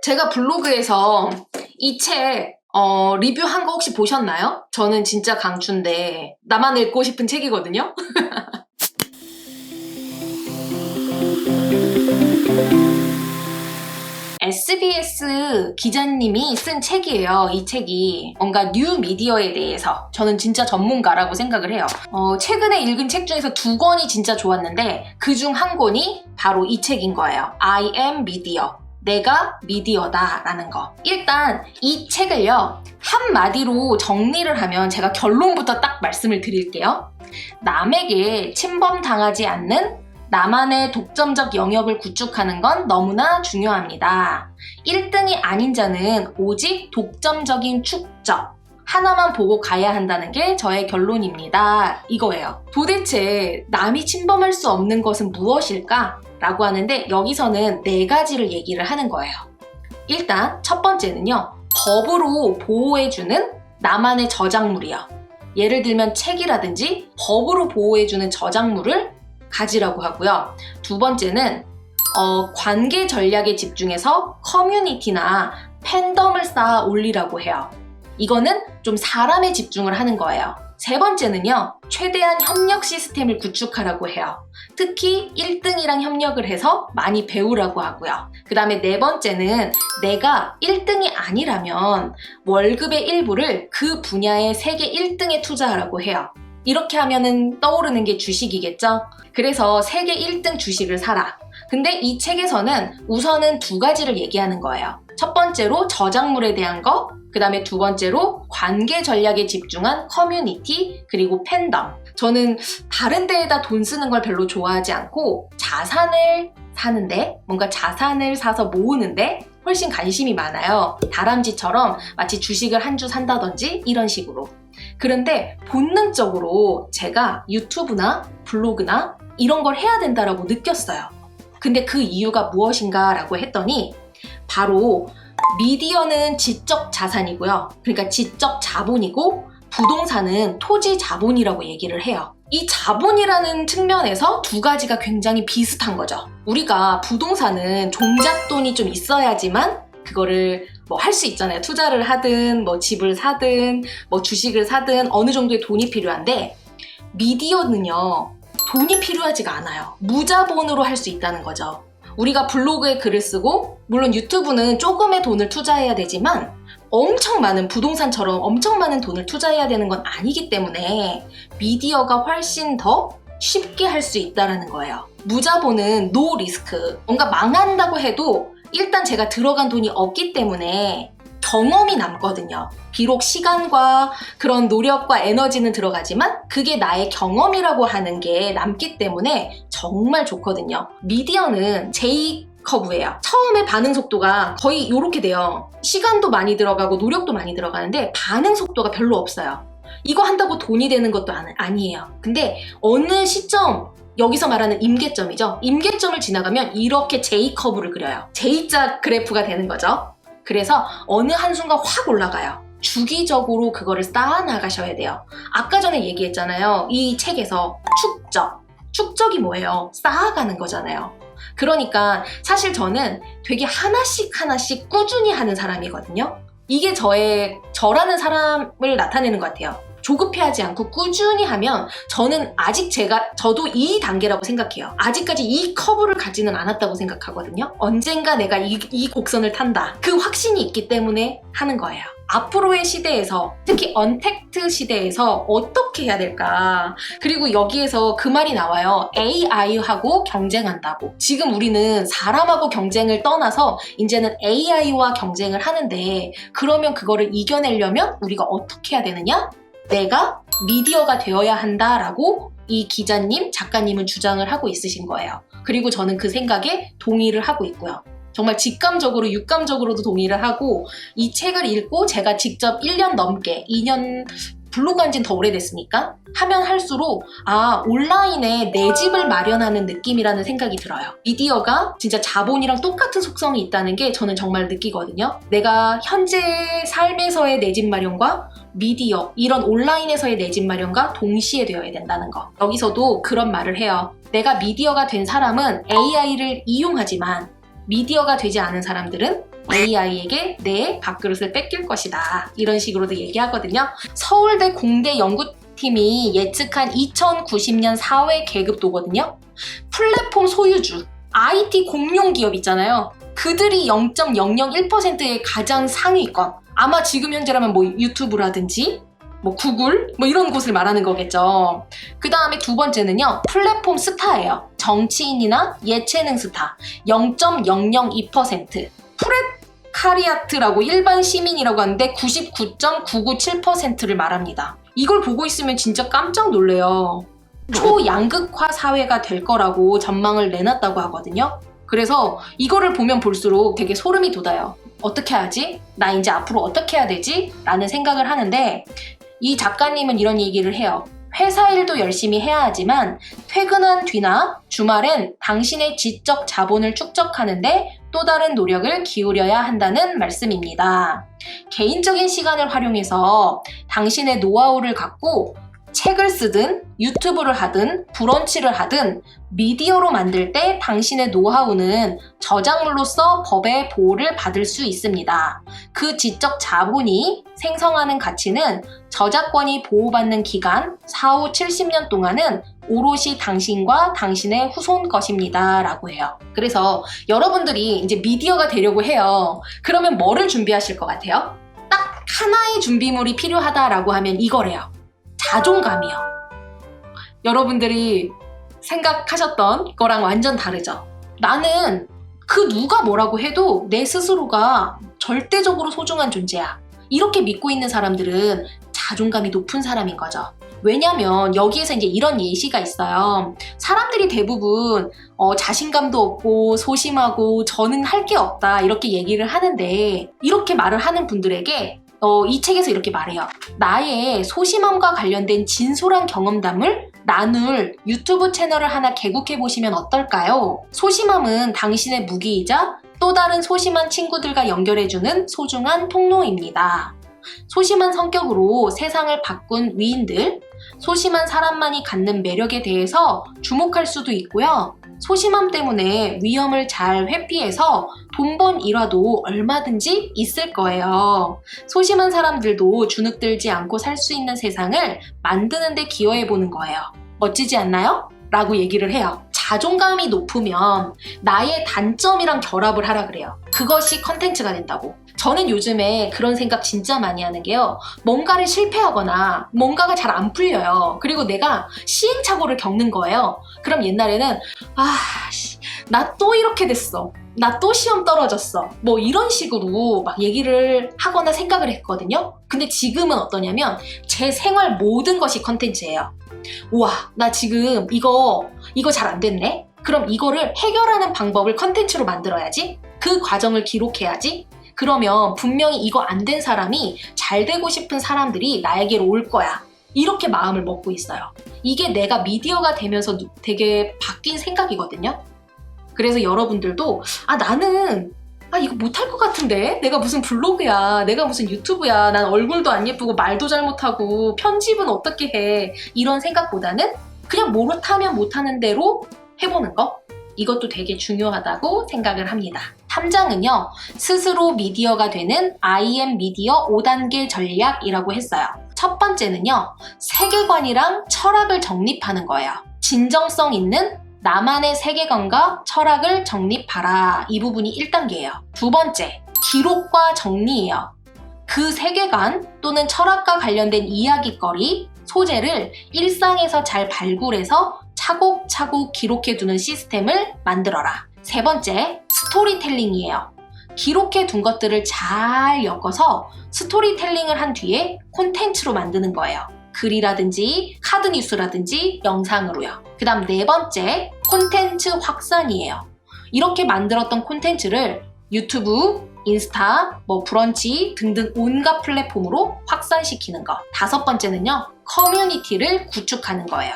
제가 블로그에서 이 책 리뷰한 거 혹시 보셨나요? 저는 진짜 강추인데 나만 읽고 싶은 책이거든요. SBS 기자님이 쓴 책이에요. 이 책이 뭔가 뉴 미디어에 대해서 저는 진짜 전문가라고 생각을 해요. 최근에 읽은 책 중에서 2권이 진짜 좋았는데 그중 한 권이 바로 이 책인 거예요. I am media. 내가 미디어다 라는 거. 일단 이 책을요, 한마디로 정리를 하면 제가 결론부터 딱 말씀을 드릴게요. 남에게 침범당하지 않는 나만의 독점적 영역을 구축하는 건 너무나 중요합니다. 1등이 아닌 자는 오직 독점적인 축적 하나만 보고 가야 한다는 게 저의 결론입니다. 이거예요. 도대체 남이 침범할 수 없는 것은 무엇일까? 라고 하는데 여기서는 4가지를 얘기를 하는 거예요. 일단 첫 번째는요, 법으로 보호해주는 나만의 저작물이요. 예를 들면 책이라든지 법으로 보호해주는 저작물을 가지라고 하고요. 두 번째는 관계 전략에 집중해서 커뮤니티나 팬덤을 쌓아 올리라고 해요. 이거는 좀 사람에 집중을 하는 거예요. 세 번째는요, 최대한 협력 시스템을 구축하라고 해요. 특히 1등이랑 협력을 해서 많이 배우라고 하고요. 그 다음에 4번째는 내가 1등이 아니라면 월급의 일부를 그 분야의 세계 1등에 투자하라고 해요. 이렇게 하면은 떠오르는 게 주식이겠죠? 그래서 세계 1등 주식을 사라. 근데 이 책에서는 우선은 2가지를 얘기하는 거예요. 첫 번째로 저작물에 대한 거, 그 다음에 두 번째로 관계 전략에 집중한 커뮤니티, 그리고 팬덤. 저는 다른 데에다 돈 쓰는 걸 별로 좋아하지 않고 자산을 사는데, 뭔가 자산을 사서 모으는데 훨씬 관심이 많아요. 다람쥐처럼 마치 주식을 한 주 산다든지 이런 식으로. 그런데 본능적으로 제가 유튜브나 블로그나 이런 걸 해야 된다라고 느꼈어요. 근데 그 이유가 무엇인가 라고 했더니 바로 미디어는 지적 자산이고요. 그러니까 지적 자본이고 부동산은 토지 자본이라고 얘기를 해요. 이 자본이라는 측면에서 2가지가 굉장히 비슷한 거죠. 우리가 부동산은 종잣돈이 좀 있어야지만 그거를 뭐 할 수 있잖아요. 투자를 하든 뭐 집을 사든 뭐 주식을 사든 어느 정도의 돈이 필요한데 미디어는요, 돈이 필요하지가 않아요. 무자본으로 할 수 있다는 거죠. 우리가 블로그에 글을 쓰고 물론 유튜브는 조금의 돈을 투자해야 되지만 엄청 많은 부동산처럼 엄청 많은 돈을 투자해야 되는 건 아니기 때문에 미디어가 훨씬 더 쉽게 할 수 있다는 거예요. 무자본은 노 리스크. 뭔가 망한다고 해도 일단 제가 들어간 돈이 없기 때문에 경험이 남거든요. 비록 시간과 그런 노력과 에너지는 들어가지만 그게 나의 경험이라고 하는 게 남기 때문에 정말 좋거든요. 미디어는 J커브예요. 처음에 반응 속도가 거의 이렇게 돼요. 시간도 많이 들어가고 노력도 많이 들어가는데 반응 속도가 별로 없어요. 이거 한다고 돈이 되는 것도 아니에요. 근데 어느 시점, 여기서 말하는 임계점이죠. 임계점을 지나가면 이렇게 J커브를 그려요. J자 그래프가 되는 거죠. 그래서 어느 한순간 확 올라가요. 주기적으로 그거를 쌓아나가셔야 돼요. 아까 전에 얘기했잖아요. 이 책에서 축적이 뭐예요? 쌓아가는 거잖아요. 그러니까 사실 저는 되게 하나씩 꾸준히 하는 사람이거든요. 이게 저라는 사람을 나타내는 것 같아요. 조급해하지 않고 꾸준히 하면 저는 아직 저도 이 단계라고 생각해요. 아직까지 이 커브를 가지는 않았다고 생각하거든요. 언젠가 내가 이 곡선을 탄다. 그 확신이 있기 때문에 하는 거예요. 앞으로의 시대에서, 특히 언택트 시대에서 어떻게 해야 될까? 그리고 여기에서 그 말이 나와요. AI하고 경쟁한다고. 지금 우리는 사람하고 경쟁을 떠나서 이제는 AI와 경쟁을 하는데 그러면 그거를 이겨내려면 우리가 어떻게 해야 되느냐? 내가 미디어가 되어야 한다라고 이 기자님, 작가님은 주장을 하고 있으신 거예요. 그리고 저는 그 생각에 동의를 하고 있고요. 정말 직감적으로, 육감적으로도 동의를 하고 이 책을 읽고 제가 직접 1년 넘게, 2년 블로그 한 지는 더 오래됐으니까 하면 할수록 온라인에 내 집을 마련하는 느낌이라는 생각이 들어요. 미디어가 진짜 자본이랑 똑같은 속성이 있다는 게 저는 정말 느끼거든요. 내가 현재 삶에서의 내 집 마련과 미디어, 이런 온라인에서의 내 집 마련과 동시에 되어야 된다는 거. 여기서도 그런 말을 해요. 내가 미디어가 된 사람은 AI를 이용하지만 미디어가 되지 않은 사람들은 AI에게 내 밥그릇을 뺏길 것이다. 이런 식으로도 얘기하거든요. 서울대 공대 연구팀이 예측한 2090년 사회 계급도거든요. 플랫폼 소유주, IT 공룡 기업 있잖아요. 그들이 0.001%의 가장 상위권. 아마 지금 현재라면 뭐 유튜브라든지 뭐 구글 뭐 이런 곳을 말하는 거겠죠. 그 다음에 두 번째는요, 플랫폼 스타예요. 정치인이나 예체능 스타 0.002%. 프레카리아트라고 일반 시민이라고 하는데 99.997%를 말합니다. 이걸 보고 있으면 진짜 깜짝 놀래요. 초양극화 사회가 될 거라고 전망을 내놨다고 하거든요. 그래서 이거를 보면 볼수록 되게 소름이 돋아요. 어떻게 하지? 나 이제 앞으로 어떻게 해야 되지? 라는 생각을 하는데, 이 작가님은 이런 얘기를 해요. 회사 일도 열심히 해야 하지만 퇴근한 뒤나 주말엔 당신의 지적 자본을 축적하는데 또 다른 노력을 기울여야 한다는 말씀입니다. 개인적인 시간을 활용해서 당신의 노하우를 갖고 책을 쓰든 유튜브를 하든 브런치를 하든 미디어로 만들 때 당신의 노하우는 저작물로서 법의 보호를 받을 수 있습니다. 그 지적 자본이 생성하는 가치는 저작권이 보호받는 기간 4, 5, 70년 동안은 오롯이 당신과 당신의 후손 것입니다. 라고 해요. 그래서 여러분들이 이제 미디어가 되려고 해요. 그러면 뭐를 준비하실 것 같아요? 딱 하나의 준비물이 필요하다라고 하면 이거래요. 자존감이요. 여러분들이 생각하셨던 거랑 완전 다르죠. 나는 그 누가 뭐라고 해도 내 스스로가 절대적으로 소중한 존재야. 이렇게 믿고 있는 사람들은 자존감이 높은 사람인 거죠. 왜냐면 여기에서 이제 이런 예시가 있어요. 사람들이 대부분 자신감도 없고 소심하고 저는 할 게 없다 이렇게 얘기를 하는데, 이렇게 말을 하는 분들에게 이 책에서 이렇게 말해요. 나의 소심함과 관련된 진솔한 경험담을 나눌 유튜브 채널을 하나 개국해보시면 어떨까요? 소심함은 당신의 무기이자 또 다른 소심한 친구들과 연결해주는 소중한 통로입니다. 소심한 성격으로 세상을 바꾼 위인들, 소심한 사람만이 갖는 매력에 대해서 주목할 수도 있고요. 소심함 때문에 위험을 잘 회피해서 돈 번 일화도 얼마든지 있을 거예요. 소심한 사람들도 주눅들지 않고 살 수 있는 세상을 만드는 데 기여해보는 거예요. 멋지지 않나요? 라고 얘기를 해요. 자존감이 높으면 나의 단점이랑 결합을 하라 그래요. 그것이 컨텐츠가 된다고. 저는 요즘에 그런 생각 진짜 많이 하는 게요. 뭔가를 실패하거나 뭔가가 잘 안 풀려요. 그리고 내가 시행착오를 겪는 거예요. 그럼 옛날에는 나 또 이렇게 됐어. 나 또 시험 떨어졌어. 뭐 이런 식으로 막 얘기를 하거나 생각을 했거든요. 근데 지금은 어떠냐면 제 생활 모든 것이 컨텐츠예요. 우와, 나 지금 이거 잘 안 됐네? 그럼 이거를 해결하는 방법을 컨텐츠로 만들어야지. 그 과정을 기록해야지. 그러면 분명히 이거 안 된 사람이 잘 되고 싶은 사람들이 나에게로 올 거야. 이렇게 마음을 먹고 있어요. 이게 내가 미디어가 되면서 되게 바뀐 생각이거든요. 그래서 여러분들도 나는 이거 못할 것 같은데? 내가 무슨 블로그야, 내가 무슨 유튜브야, 난 얼굴도 안 예쁘고 말도 잘 못하고 편집은 어떻게 해, 이런 생각보다는 그냥 못하면 못하는 대로 해보는 거, 이것도 되게 중요하다고 생각을 합니다. 3장은요, 스스로 미디어가 되는 IM 미디어 5단계 전략이라고 했어요. 첫 번째는요, 세계관이랑 철학을 정립하는 거예요. 진정성 있는 나만의 세계관과 철학을 정립하라. 이 부분이 1단계예요. 두 번째, 기록과 정리예요. 그 세계관 또는 철학과 관련된 이야기거리, 소재를 일상에서 잘 발굴해서 차곡차곡 기록해두는 시스템을 만들어라. 세 번째, 스토리텔링이에요. 기록해둔 것들을 잘 엮어서 스토리텔링을 한 뒤에 콘텐츠로 만드는 거예요. 글이라든지 카드 뉴스라든지 영상으로요. 그 다음 네 번째, 콘텐츠 확산이에요. 이렇게 만들었던 콘텐츠를 유튜브, 인스타, 브런치 등등 온갖 플랫폼으로 확산시키는 거. 다섯 번째는요, 커뮤니티를 구축하는 거예요.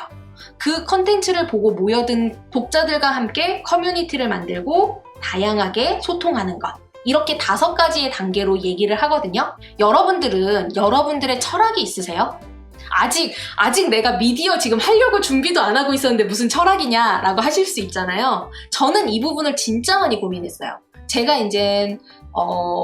그 콘텐츠를 보고 모여든 독자들과 함께 커뮤니티를 만들고 다양하게 소통하는 것. 이렇게 5가지의 단계로 얘기를 하거든요. 여러분들은 여러분들의 철학이 있으세요? 아직 내가 미디어 지금 하려고 준비도 안 하고 있었는데 무슨 철학이냐라고 하실 수 있잖아요. 저는 이 부분을 진짜 많이 고민했어요. 제가 이제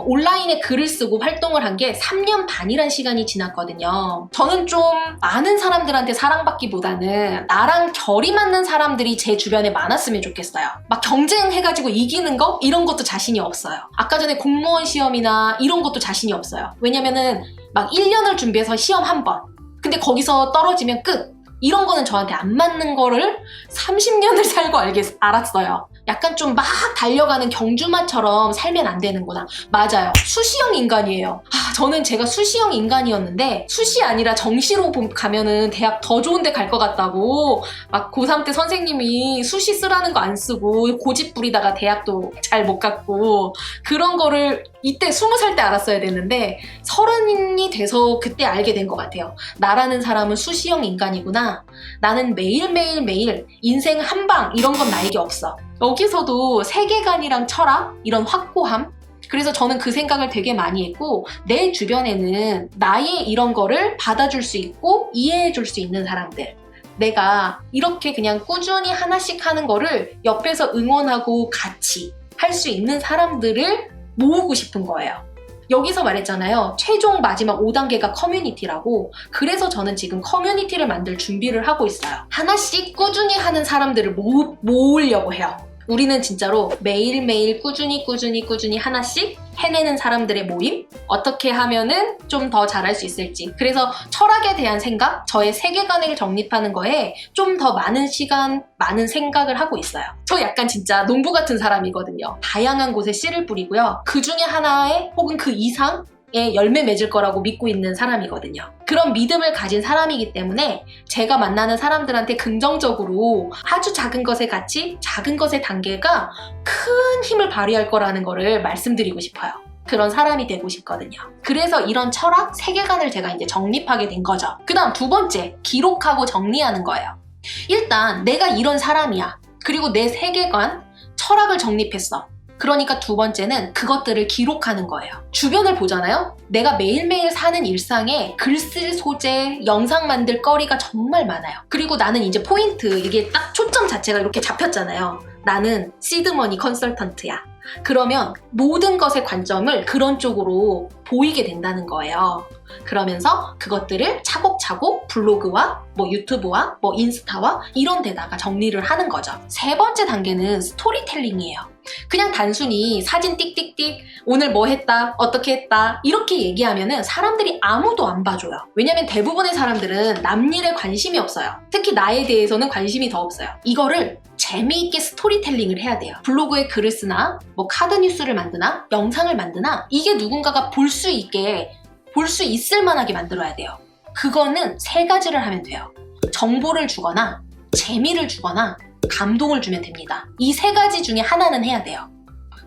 온라인에 글을 쓰고 활동을 한 게 3년 반이란 시간이 지났거든요. 저는 좀 많은 사람들한테 사랑받기보다는 나랑 결이 맞는 사람들이 제 주변에 많았으면 좋겠어요. 막 경쟁해가지고 이기는 거? 이런 것도 자신이 없어요. 아까 전에 공무원 시험이나 이런 것도 자신이 없어요. 왜냐면은 막 1년을 준비해서 시험 한 번. 근데 거기서 떨어지면 끝. 이런 거는 저한테 안 맞는 거를 30년을 살고 알았어요. 약간 좀 막 달려가는 경주마처럼 살면 안 되는구나. 맞아요. 수시형 인간이에요. 저는 제가 수시형 인간이었는데 수시 아니라 정시로 가면은 대학 더 좋은 데 갈 것 같다고 막 고3 때 선생님이 수시 쓰라는 거 안 쓰고 고집 부리다가 대학도 잘 못 갔고 그런 거를 이때 20살 때 알았어야 됐는데 30이 돼서 그때 알게 된 것 같아요. 나라는 사람은 수시형 인간이구나. 나는 매일 인생 한 방 이런 건 나에게 없어. 여기서도 세계관이랑 철학 이런 확고함 그래서 저는 그 생각을 되게 많이 했고 내 주변에는 나의 이런 거를 받아줄 수 있고 이해해줄 수 있는 사람들 내가 이렇게 그냥 꾸준히 하나씩 하는 거를 옆에서 응원하고 같이 할 수 있는 사람들을 모으고 싶은 거예요. 여기서 말했잖아요. 최종 마지막 5단계가 커뮤니티라고. 그래서 저는 지금 커뮤니티를 만들 준비를 하고 있어요. 하나씩 꾸준히 하는 사람들을 모으려고 해요. 우리는 진짜로 매일매일 꾸준히 하나씩 해내는 사람들의 모임? 어떻게 하면은 좀 더 잘할 수 있을지. 그래서 철학에 대한 생각, 저의 세계관을 정립하는 거에 좀 더 많은 시간, 많은 생각을 하고 있어요. 저 약간 진짜 농부 같은 사람이거든요. 다양한 곳에 씨를 뿌리고요. 그 중에 하나에 혹은 그 이상 열매 맺을 거라고 믿고 있는 사람이거든요. 그런 믿음을 가진 사람이기 때문에 제가 만나는 사람들한테 긍정적으로 아주 작은 것의 가치, 작은 것의 단계가 큰 힘을 발휘할 거라는 거를 말씀드리고 싶어요. 그런 사람이 되고 싶거든요. 그래서 이런 철학, 세계관을 제가 이제 정립하게 된 거죠. 그 다음 두 번째, 기록하고 정리하는 거예요. 일단 내가 이런 사람이야. 그리고 내 세계관, 철학을 정립했어. 그러니까 두 번째는 그것들을 기록하는 거예요. 주변을 보잖아요? 내가 매일매일 사는 일상에 글 쓸 소재, 영상 만들 거리가 정말 많아요. 그리고 나는 이제 포인트, 이게 딱 초점 자체가 이렇게 잡혔잖아요. 나는 시드머니 컨설턴트야. 그러면 모든 것의 관점을 그런 쪽으로 보이게 된다는 거예요. 그러면서 그것들을 차곡차곡 블로그와 유튜브와 인스타와 이런 데다가 정리를 하는 거죠. 세 번째 단계는 스토리텔링이에요. 그냥 단순히 사진 띡띡띡 오늘 뭐 했다 어떻게 했다 이렇게 얘기하면은 사람들이 아무도 안 봐줘요. 왜냐면 대부분의 사람들은 남 일에 관심이 없어요. 특히 나에 대해서는 관심이 더 없어요. 이거를 재미있게 스토리텔링을 해야 돼요. 블로그에 글을 쓰나 카드 뉴스를 만드나 영상을 만드나 이게 누군가가 볼 수 있을 만하게 만들어야 돼요. 그거는 세 가지를 하면 돼요. 정보를 주거나 재미를 주거나 감동을 주면 됩니다. 이 세 가지 중에 하나는 해야 돼요.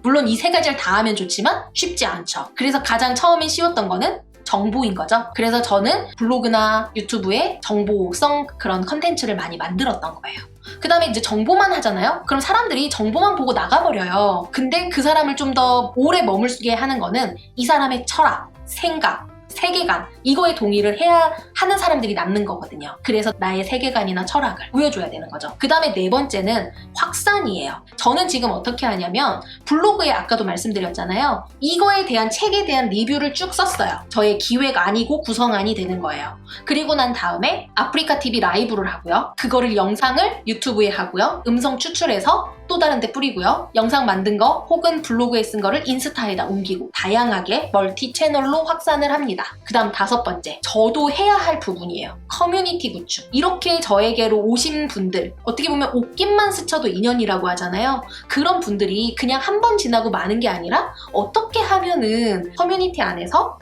물론 이 세 가지를 다 하면 좋지만 쉽지 않죠. 그래서 가장 처음에 쉬웠던 거는 정보인 거죠. 그래서 저는 블로그나 유튜브에 정보성 그런 컨텐츠를 많이 만들었던 거예요. 그 다음에 이제 정보만 하잖아요? 그럼 사람들이 정보만 보고 나가버려요. 근데 그 사람을 좀 더 오래 머물게 하는 거는 이 사람의 철학, 생각, 세계관 이거에 동의를 해야 하는 사람들이 남는 거거든요. 그래서 나의 세계관이나 철학을 보여줘야 되는 거죠. 그 다음에 네 번째는 확산이에요. 저는 지금 어떻게 하냐면 블로그에 아까도 말씀드렸잖아요. 이거에 대한 책에 대한 리뷰를 쭉 썼어요. 저의 기획안이고 구성안이 되는 거예요. 그리고 난 다음에 아프리카 TV 라이브를 하고요. 그거를 영상을 유튜브에 하고요. 음성 추출해서 또 다른 데 뿌리고요. 영상 만든 거 혹은 블로그에 쓴 거를 인스타에다 옮기고 다양하게 멀티 채널로 확산을 합니다. 그 다음 다섯 번째, 저도 해야 할 부분이에요. 커뮤니티 구축. 이렇게 저에게로 오신 분들, 어떻게 보면 옷깃만 스쳐도 인연이라고 하잖아요. 그런 분들이 그냥 한 번 지나고 마는 게 아니라 어떻게 하면은 커뮤니티 안에서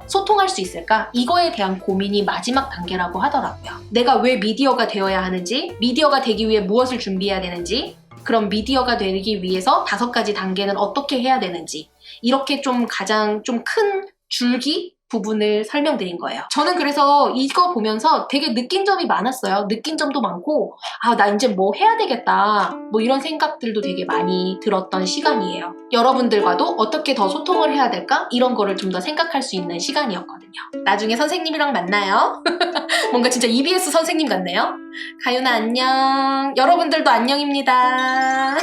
소통할 수 있을까? 이거에 대한 고민이 마지막 단계라고 하더라고요. 내가 왜 미디어가 되어야 하는지, 미디어가 되기 위해 무엇을 준비해야 되는지, 그럼 미디어가 되기 위해서 5가지 단계는 어떻게 해야 되는지, 이렇게 좀 가장 좀 큰 줄기? 부분을 설명드린 거예요. 저는 그래서 이거 보면서 되게 느낀 점이 많았어요. 느낀 점도 많고 나 이제 뭐 해야 되겠다 뭐 이런 생각들도 되게 많이 들었던 시간이에요. 여러분들과도 어떻게 더 소통을 해야 될까? 이런 거를 좀 더 생각할 수 있는 시간이었거든요. 나중에 선생님이랑 만나요. 뭔가 진짜 EBS 선생님 같네요. 가윤아 안녕. 여러분들도 안녕입니다.